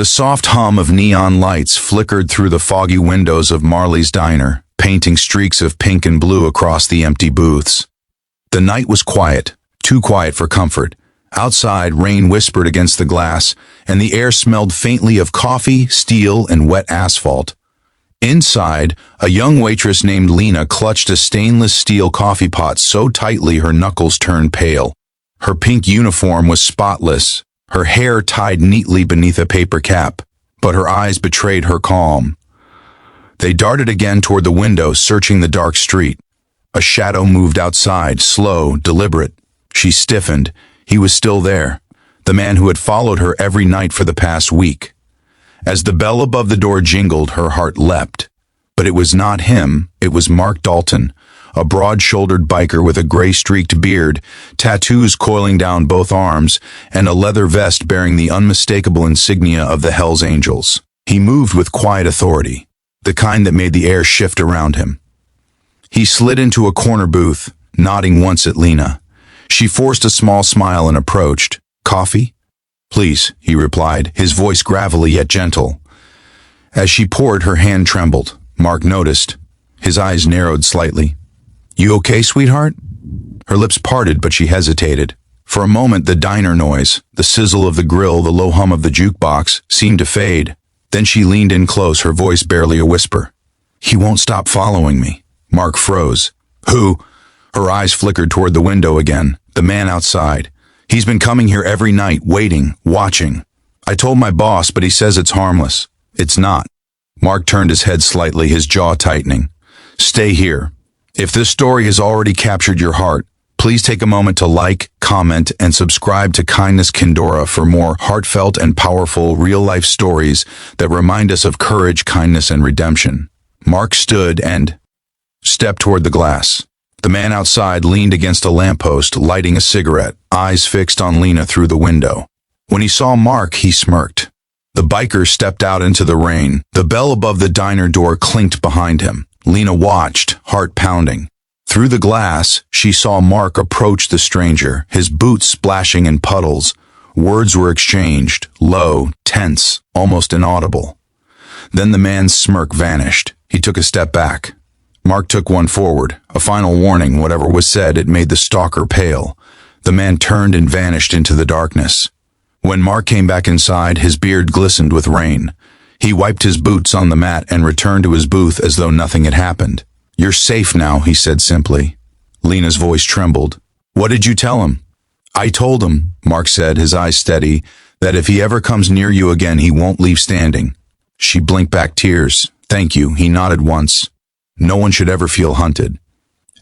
The soft hum of neon lights flickered through the foggy windows of Marley's diner, painting streaks of pink and blue across the empty booths. The night was quiet, too quiet for comfort. Outside, rain whispered against the glass, and the air smelled faintly of coffee, steel, and wet asphalt. Inside, a young waitress named Lena clutched a stainless steel coffee pot so tightly her knuckles turned pale. Her pink uniform was spotless, her hair tied neatly beneath a paper cap, but her eyes betrayed her calm. They darted again toward the window, searching the dark street. A shadow moved outside, slow, deliberate. She stiffened. He was still there, the man who had followed her every night for the past week. As the bell above the door jingled, her heart leapt. But it was not him, it was Mark Dalton, a broad-shouldered biker with a gray-streaked beard, tattoos coiling down both arms, and a leather vest bearing the unmistakable insignia of the Hells Angels. He moved with quiet authority, the kind that made the air shift around him. He slid into a corner booth, nodding once at Lena. She forced a small smile and approached. "Coffee?" "Please," he replied, his voice gravelly yet gentle. As she poured, her hand trembled. Mark noticed. His eyes narrowed slightly. "You okay, sweetheart?" Her lips parted, but she hesitated. For a moment, the diner noise, the sizzle of the grill, the low hum of the jukebox, seemed to fade. Then she leaned in close, her voice barely a whisper. "He won't stop following me." Mark froze. "Who?" Her eyes flickered toward the window again. "The man outside. He's been coming here every night, waiting, watching. I told my boss, but he says it's harmless." "It's not." Mark turned his head slightly, his jaw tightening. "Stay here. If this story has already captured your heart, please take a moment to like, comment, and subscribe to Kindness Kindora for more heartfelt and powerful real-life stories that remind us of courage, kindness, and redemption." Mark stood and stepped toward the glass. The man outside leaned against a lamppost, lighting a cigarette, eyes fixed on Lena through the window. When he saw Mark, he smirked. The biker stepped out into the rain. The bell above the diner door clinked behind him. Lena watched, heart pounding. Through the glass, she saw Mark approach the stranger, his boots splashing in puddles. Words were exchanged, low, tense, almost inaudible. Then the man's smirk vanished. He took a step back. Mark took one forward. A final warning, whatever was said, it made the stalker pale. The man turned and vanished into the darkness. When Mark came back inside, his beard glistened with rain. He wiped his boots on the mat and returned to his booth as though nothing had happened. "You're safe now," he said simply. Lena's voice trembled. "What did you tell him?" "I told him," Mark said, his eyes steady, "that if he ever comes near you again, he won't leave standing." She blinked back tears. "Thank you," he nodded once. No one should ever feel hunted.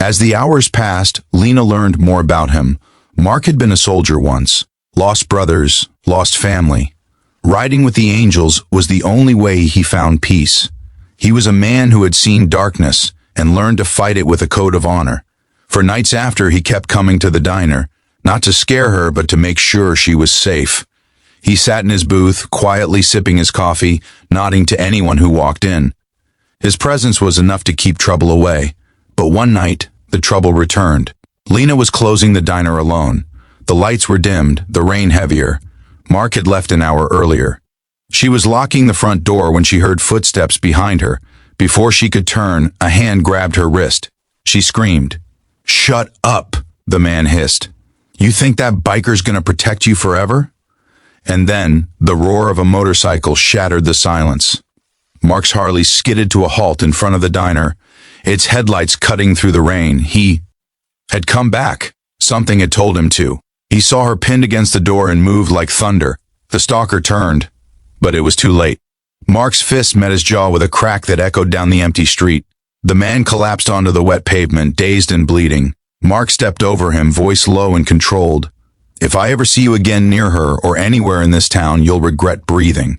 As the hours passed, Lena learned more about him. Mark had been a soldier once. Lost brothers, lost family. Riding with the angels was the only way he found peace. He was a man who had seen darkness and learned to fight it with a code of honor. For nights after, he kept coming to the diner, not to scare her, but to make sure she was safe. He sat in his booth, quietly sipping his coffee, nodding to anyone who walked in. His presence was enough to keep trouble away. But one night, the trouble returned. Lena was closing the diner alone. The lights were dimmed, the rain heavier. Mark had left an hour earlier. She was locking the front door when she heard footsteps behind her. Before she could turn, a hand grabbed her wrist. She screamed. "Shut up," the man hissed. "You think that biker's gonna protect you forever?" And then, the roar of a motorcycle shattered the silence. Mark's Harley skidded to a halt in front of the diner, its headlights cutting through the rain. He had come back. Something had told him to. He saw her pinned against the door and moved like thunder. The stalker turned, but it was too late. Mark's fist met his jaw with a crack that echoed down the empty street. The man collapsed onto the wet pavement, dazed and bleeding. Mark stepped over him, voice low and controlled. "If I ever see you again near her or anywhere in this town, you'll regret breathing."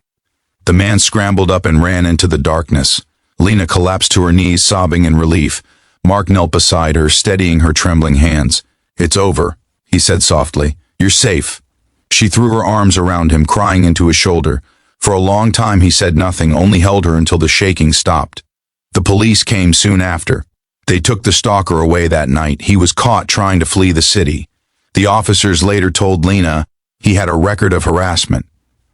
The man scrambled up and ran into the darkness. Lena collapsed to her knees, sobbing in relief. Mark knelt beside her, steadying her trembling hands. "It's over," he said softly. "You're safe." She threw her arms around him, crying into his shoulder. For a long time he said nothing, only held her until the shaking stopped. The police came soon after. They took the stalker away that night. He was caught trying to flee the city. The officers later told Lena he had a record of harassment.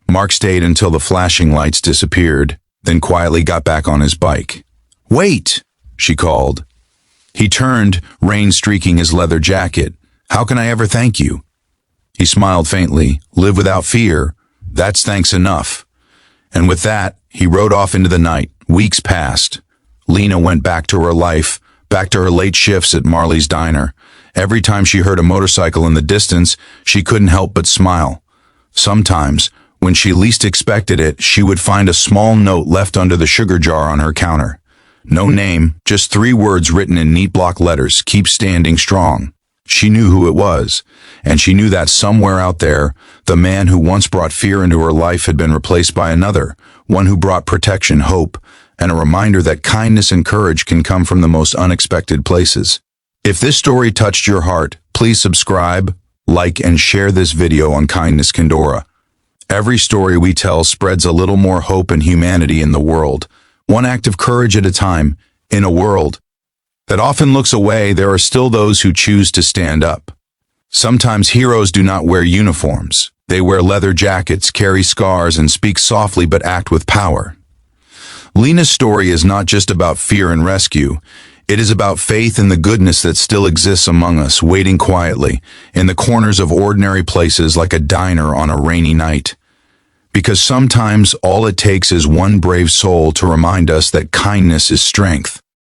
Mark stayed until the flashing lights disappeared, then quietly got back on his bike. "Wait!" she called. He turned, rain streaking his leather jacket. "How can I ever thank you?" He smiled faintly. "Live without fear. That's thanks enough." And with that, he rode off into the night. Weeks passed. Lena went back to her life, back to her late shifts at Marley's Diner. Every time she heard a motorcycle in the distance, she couldn't help but smile. Sometimes, when she least expected it, she would find a small note left under the sugar jar on her counter. No name, just 3 words written in neat block letters: "Keep standing strong." She knew who it was, and she knew that somewhere out there, the man who once brought fear into her life had been replaced by another, one who brought protection, hope, and a reminder that kindness and courage can come from the most unexpected places. If this story touched your heart, please subscribe, like, and share this video on Kindness Kindora. Every story we tell spreads a little more hope and humanity in the world, one act of courage at a time. In a world that often looks away, there are still those who choose to stand up. Sometimes heroes do not wear uniforms. They wear leather jackets, carry scars, and speak softly but act with power. Lena's story is not just about fear and rescue. It is about faith in the goodness that still exists among us, waiting quietly, in the corners of ordinary places like a diner on a rainy night. Because sometimes all it takes is one brave soul to remind us that kindness is strength.